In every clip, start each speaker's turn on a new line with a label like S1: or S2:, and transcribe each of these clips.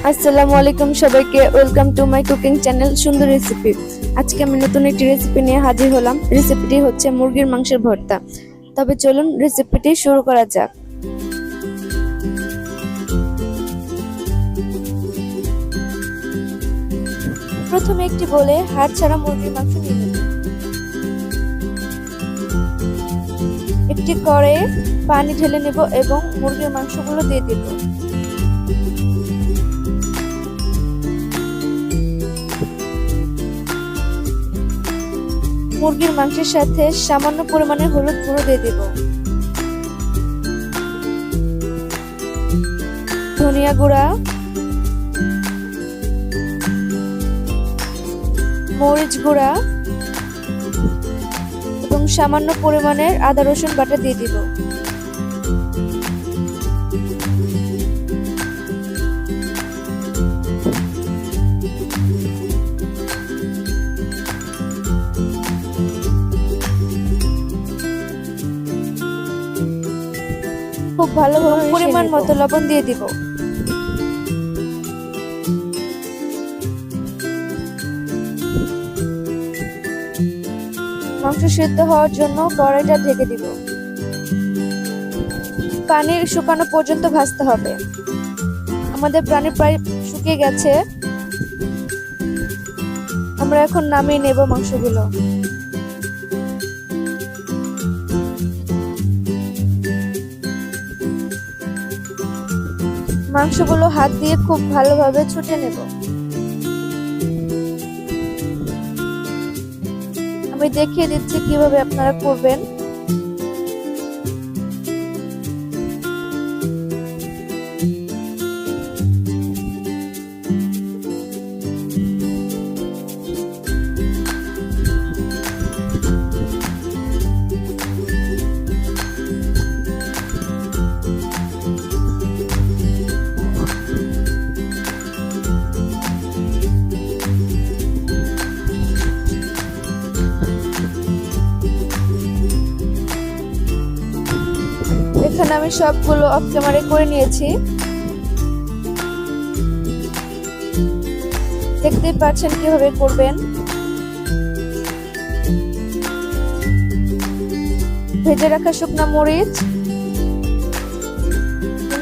S1: আসসালামু আলাইকুম সবাইকে, welcome to my cooking channel সুন্দর রেসিপি। আজকে আমি নতুন একটি রেসিপি নিয়ে হাজির হলাম। রেসিপিটি হচ্ছে মুরগির মাংসের ভর্তা। তবে চলুন রেসিপিটি শুরু করা যাক। প্রথমে একটি বলে হাড় ছাড়া মুরগির মাংস নিয়ে নেব। একটি কড়াইয়ে পানি ঢেলে নেব এবং মুরগির মাংসগুলো দিয়ে দেব। মুরগির মাংসের সাথে সামান্য পরিমাণে হলুদ গুঁড়ো দিয়ে দেব, ধনিয়া গুঁড়া, মরিচ গুঁড়া এবং সামান্য পরিমাণের আদা রসুন বাটা দিয়ে দিব। খুব ভালোভাবে পরিমাণ মতো লবণ দিয়ে দিব। মাংস সিদ্ধ হওয়ার জন্য কড়াইটা ঢেকে দিব। পানি শুকানো পর্যন্ত ভাজতে হবে। আমাদের পানি প্রায় শুকিয়ে গেছে। আমরা এখন নামিয়ে নেব মাংসগুলো। মাংসগুলো হাত দিয়ে খুব ভালোভাবে ছুটে নেব। আমি দেখিয়ে দিচ্ছি কিভাবে আপনারা করবেন। এখানে আমি সবগুলো অফ ক্যামেরা করে নিয়েছি। দেখতেই পাচ্ছেন কিভাবে করবেন। ভেজে রাখা শুকনা মরিচ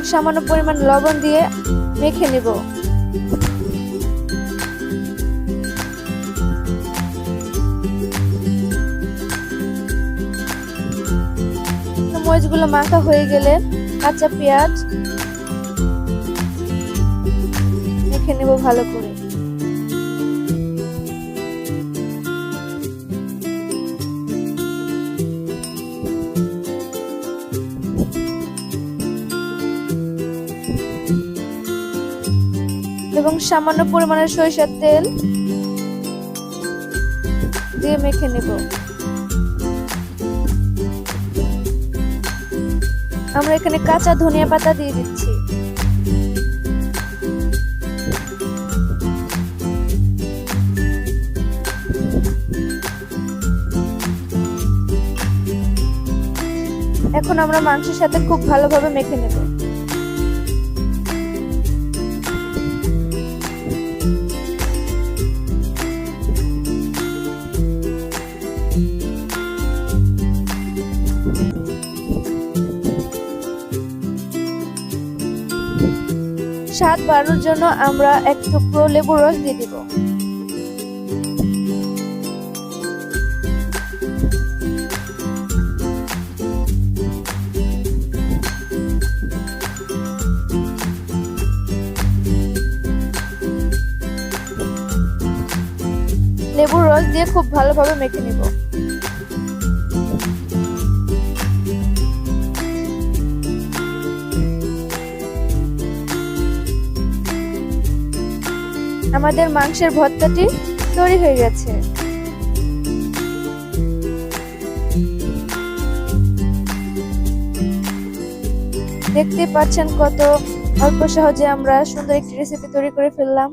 S1: সামান্য পরিমাণ লবণ দিয়ে মেখে নেব। মরিচগুলো মাখা হয়ে গেলে কাঁচা পেঁয়াজ মেখে নেব ভালো করে। এবং সামান্য পরিমাণের সরিষার তেল দিয়ে মেখে নেব। আমরা এখানে কাঁচা ধনিয়া পাতা দিয়ে দিচ্ছি। এখন আমরা মাংসের সাথে খুব ভালোভাবে মেখে নেব। স্বাদ বাড়ানোর জন্য আমরা এক টুকরো লেবুর রস দিয়ে দিব। লেবুর রস দিয়ে খুব ভালোভাবে মেখে নেব। আমাদের মাংসের ভর্তাটি তৈরি হয়ে গেছে। দেখতে পাচ্ছেন কত অল্প সহজে আমরা সুন্দর একটি রেসিপি তৈরি করে ফেললাম।